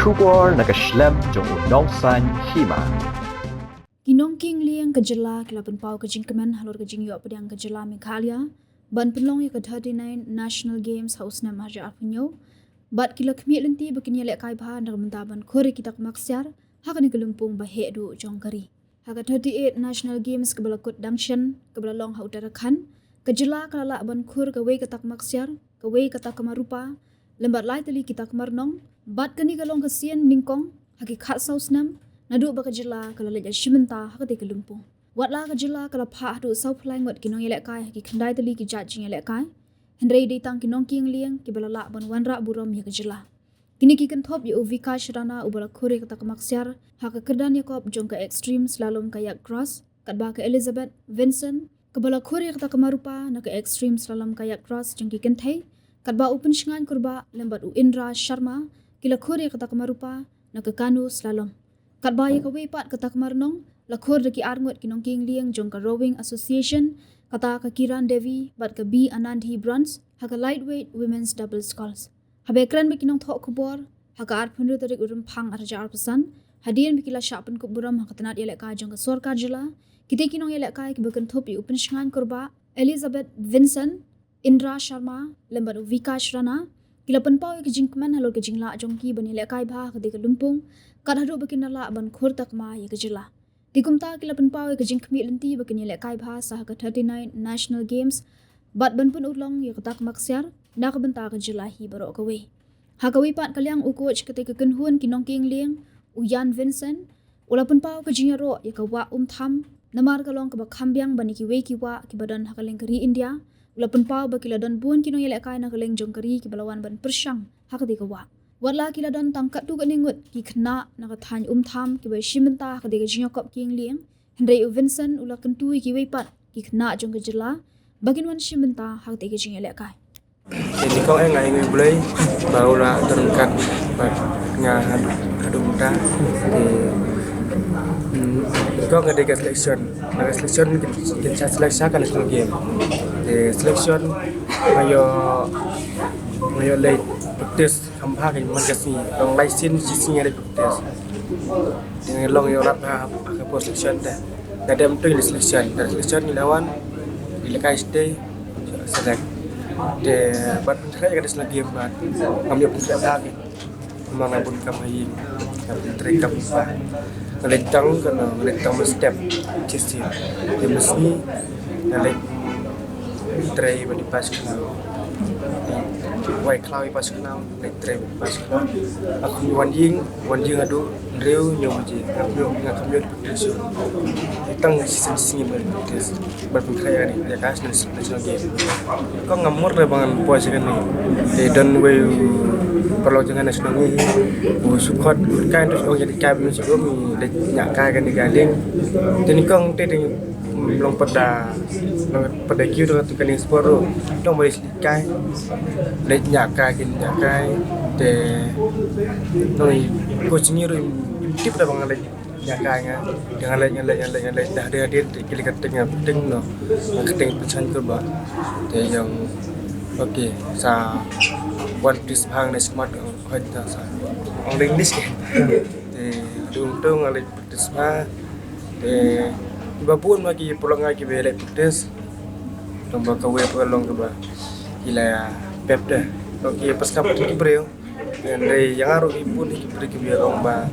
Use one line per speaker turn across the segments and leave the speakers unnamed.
Khur nakaslem jong Nongsan Hima.
Nongking Lieng kejela kelapan pau kejing kemen halor kejing yo pedang kejela Meghalaya ban penlong ya ke 39 National Games haus nam haja apunyo bat kila kemi lenti bekini lek kai bha nak mentaban Khur kita Ksiar hakani kelumpung bahe du jongkari haka 38 National Games kebala kut dangshan kebala long hau tarakan kejela kalala ban Khur ke we ketak Ksiar ke we ketak Marupa lembat lai teli kita Marnong bat kani kalong kesien ningkong haki khat saus nam nadu ba kejela kala leja shimenta hakati kelumpung watla kejela kala pha du sau phlai ngot kinong yelek kai ki khandai teli ki jajing yelek kai hendrei dei tang kinong king lieng ki bala la ban wanra buram ya kejela kini ki kan thop yu vika shrana ubala Khur ka tak Ksiar haka kerdan yakop jong ka extreme slalom kayak cross kadba ka Elizabeth Vincent kabala Khur ka tak Marupa na ka extreme slalom kayak cross jong ki kan thai kadba open shingan kurba lembat u Indra Sharma kila Khur ka tak Marupa na ka kanu slalom Katbaya ka wepat katak marnong, lakhor daki Angnud ki Nongking Lieng jong ka Rowing Association, kata ka Kiran Devi, bat ka B Anandhi Bronze, haka lightweight women's double sculls. Habekran bi kinong thok kubor, haka arpunru tarik urum pang arja arpasan, hadian bi kila syapan kuburam haka tanat yelek ka jong ka Sorka jela, kiti kinong yelek ka ki bekan thopi upen shangan kurba, Elizabeth Vincent, Indra Sharma, lembat Vika Shrana, kila penpau ki jingkman halor ki jingla jongki bani yelek ka bha ketika lumpung, kadhadu bakinala ban Khur Takma ya kejela dikumta kila penpau ke jingkmi lenti bakini lek kai bha sah ka 39 National Games bat ban pun ulong ya ketak Ksiar nak benta kejela hi barok kawe hakawi pat kalyang u coach ketika kenhun ki Nongking Lieng Uyan Vincent ula penpau ke jingaro ya ka wa tham namar kalong ka bakhambyang bani ki we ki wa ki badan hakaleng kari India ula penpau bakila don bun ki no yelek kai na kaleng jongkari ki balawan ban persyang hakati ka wa Wala kila dan tangkat tu kaningut ki kena nak thany tham ki bai shimenta ka de jinyokop king lieng Hendrei Vincent ula kentui ki weipat ki kena jong kejela bagin wan shimenta hak de jinya lek kai
jadi kau ngai ngai boleh baula terangkat nga hadum ta kau ngade ke selection kita selection kan national game selection mayo late practice khampa ke man kasi long license sisinya late practice dengan long yo rap ke selection dah ada untuk selection dari selection ni lawan dilekai stay select de bat saya kada selagi bat kami pun tidak lagi memang abun kami kami terekam ngeletang kena ngeletang step cisi dia mesti ngelek tray bagi pas kena white cloud pas kena tray pas kena aku wan ying adu reu nyoji kami production tang sisi berdes berpun kaya ni ya kas national game kau ngamur le bangan puas kan ni dan we perlu jangan national ni sukot kan tu orang jadi kabin sebelum ni nyak kai kan digaling jadi kau tadi long pada kiu tu kan sport dong boleh kai le nyak kai te noi coaching ni tip dah bangan le nyakanya dengan lain dah dia kili ketingnya penting no keting pesan ke ba te yang okey sa one piece hang ni smart hoita sa ong english ke te untung ale pedes ma te babun lagi pulang lagi bele pedes tomba kawe pelong ke ba ila pep dah okey pas kap ki breu dari yang aru ipun ki beri ke biar ong ba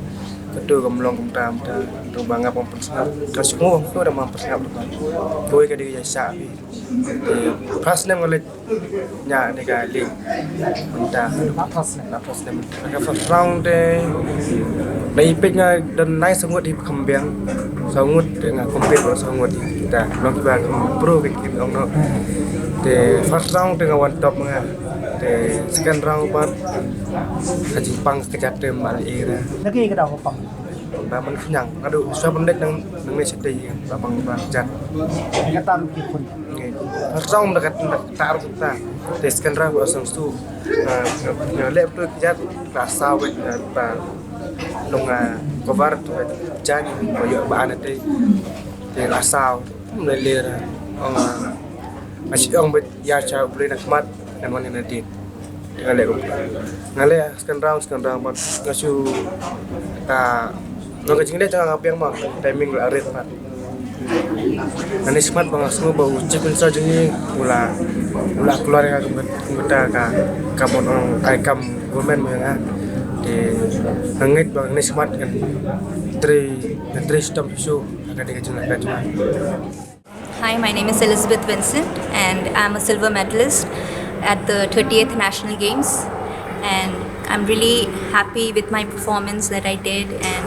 kedua gemlong kumtam ta tu bangga mempersengap kasih ngomong tu dah mempersengap tu koi ke dia sa bi pas nem ngole nya ni ka li minta pas nem ka first round de dai penya dan nai sangut di kembang sangut dengan kompet sangut kita long ba pro bikin ong no de first round dengan one top nga de second round bat kaji pang sekejap dem balik era
lagi ke dah pang
ba man khnyang adu sa pendek nang ni sedih ba pang ba jat
kata lu pun
first round dekat tar kita de second round asang tu lep tu jat rasa we ba longa cover tu jan koyo ba anate de rasa mulai lera masih ong ya cha boleh nak mat namun nanti ngale ko ngale second round but ngasu ta no ka jingde jangan ngapiang mah timing la arit pat nani smart bang semua bau cipin saja ni ula keluar ka kita ka mon ai kam government mah di ngait bang ni smart kan tri stamp show akan dikajeng cuma.
Hi, my name is Elizabeth Vincent and I'm a silver medalist at the 38th National Games, and I'm really happy with my performance that I did, and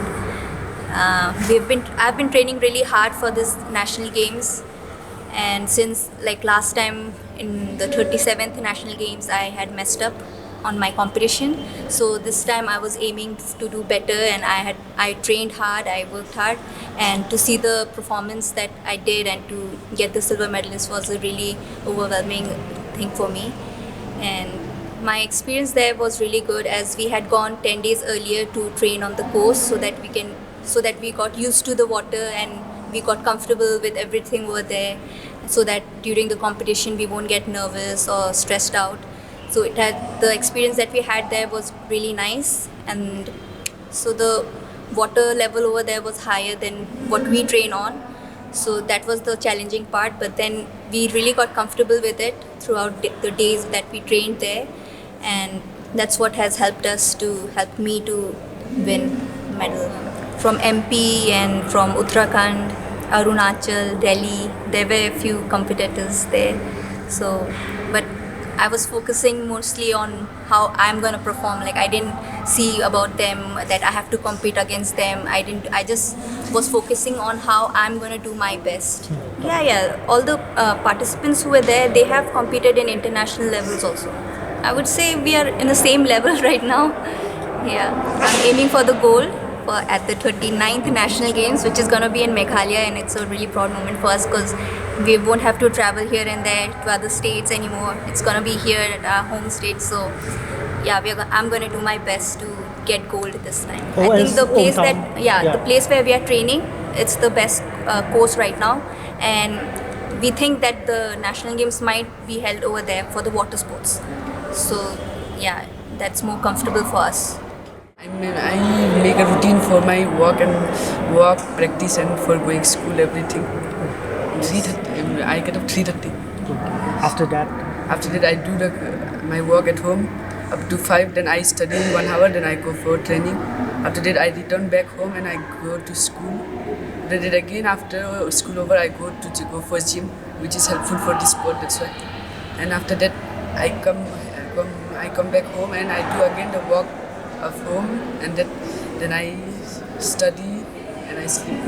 I've been training really hard for this National Games, and since like last time in the 37th National Games I had messed up on my competition, so this time I was aiming to do better, and I trained hard, I worked hard, and to see the performance that I did and to get the silver medalist was a really overwhelming thing for me. And my experience there was really good, as we had gone 10 days earlier to train on the course so that we got used to the water and we got comfortable with everything over there, so that during the competition we won't get nervous or stressed out. So the experience that we had there was really nice, and so the water level over there was higher than what we train on, so that was the challenging part, but then we really got comfortable with it throughout the days that we trained there, and that's what has helped me to win medal. From MP and from Uttarakhand, Arunachal, Delhi, there were a few competitors there, so but I was focusing mostly on how I'm gonna perform. Like, I didn't see about them that I have to compete against them. I just was focusing on how I'm gonna do my best. Yeah. All the participants who were there, they have competed in international levels also. I would say we are in the same level right now. Yeah, I'm aiming for the gold at the 39th National Games, which is gonna be in Meghalaya, and it's a really proud moment for us because we won't have to travel here and there to other states anymore. It's gonna be here at our home state, so yeah, I'm gonna do my best to get gold this time. I think the place the place where we are training, it's the best course right now, and we think that the National Games might be held over there for the water sports. So yeah, that's more comfortable for us.
I make a routine for my work practice, and for going school, everything. 3:30. I get up 3:30.
After that,
I do my work at home up to 5. Then I study 1 hour. Then I go for training. After that, I return back home and I go to school. Then again after school over, I go for gym, which is helpful for this sport. That's why. And after that, I come back home and I do again the work of home, and then I study and I sleep.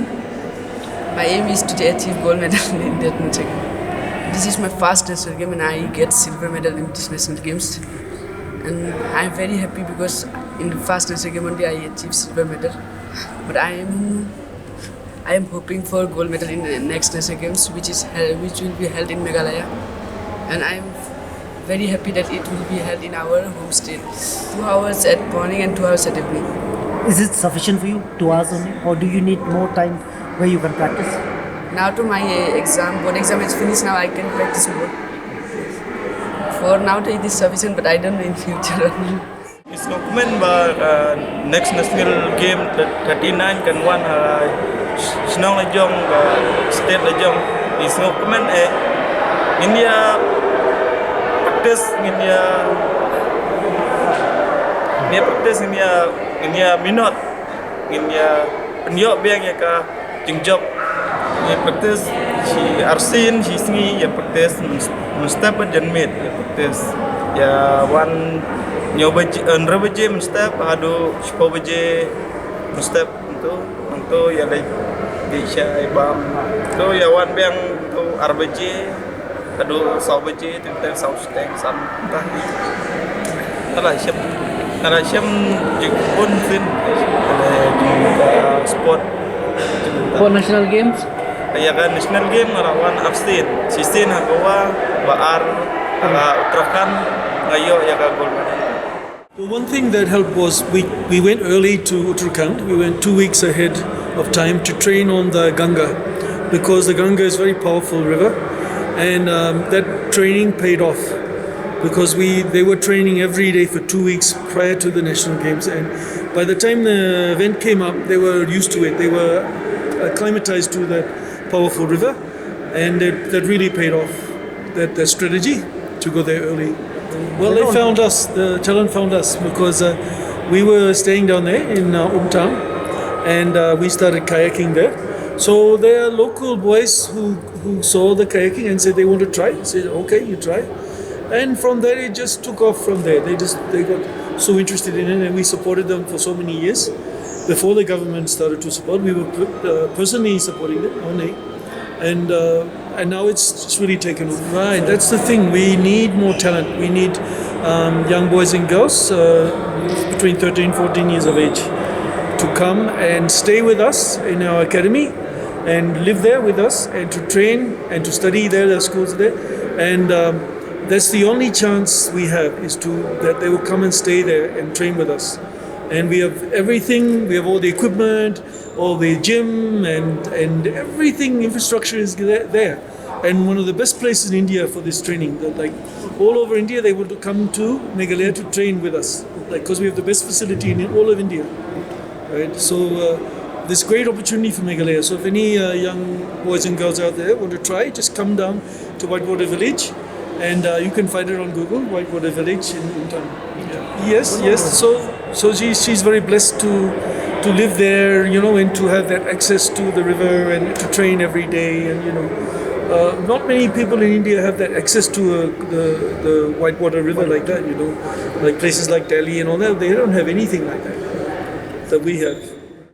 My aim is to achieve gold medal in that national game. This is my first national game, and I get silver medal in this national games. And I am very happy because in the first national game only I achieved silver medal. But I am hoping for gold medal in the next national games, which will be held in Meghalaya. And I am very happy that it will be held in our home state. 2 hours at morning and 2 hours at evening.
is it sufficient for you, 2 hours only, or do you need more time where you can practice?
Now to my board exam is finished, now I can practice more. For now it is sufficient, but I don't know in future.
It's document next national game 39 kan one senang lejong state lejong is document India practice India minot India penyok biang ya ka tingjok ya practice si arsin si singi ya practice mustap janmit ya practice ya one nyoba nrebeje mustap adu spobeje mustap untuk ya lay di syai bam tu ya one biang tu arbeje adu saubeje tentang sausteng sam tah Karena siam pun fin sport
for national games.
Ya kan national game ngelawan abstain sistin hagawa baar Uttarakhand ngayo ya ka gol.
Well, one thing that helped was we went early to Uttarakhand. We went 2 weeks ahead of time to train on the Ganga, because the Ganga is a very powerful river, and that training paid off. because they were training every day for 2 weeks prior to the national games, and by the time the event came up, they were used to it. They were acclimatized to that powerful river, and that really paid off. That strategy to go there early. Well, they found us. The talent found us because we were staying down there in Town, and we started kayaking there. So there are local boys who saw the kayaking and said they want to try. I said, okay, you try. And from there, it just took off from there. They got so interested in it, and we supported them for so many years. Before the government started to support, we were personally supporting them only. And now it's really taken off. Right, that's the thing. We need more talent. We need young boys and girls between 13 and 14 years of age to come and stay with us in our academy and live there with us and to train and to study there. The schools there, and that's the only chance we have is that they will come and stay there and train with us. And we have everything. We have all the equipment, all the gym, and everything. Infrastructure is there. And one of the best places in India for this training. Like all over India, they would come to Meghalaya to train with us, like because we have the best facility in all of India. Right. So this great opportunity for Meghalaya. So if any young boys and girls out there want to try, just come down to Whitewater Village. And you can find it on Google, Whitewater Village in town. Yeah. Yes. So she's very blessed to live there, and to have that access to the river and to train every day, and not many people in India have that access to the Whitewater River like that. Like places like Delhi and all that, they don't have anything like that we have.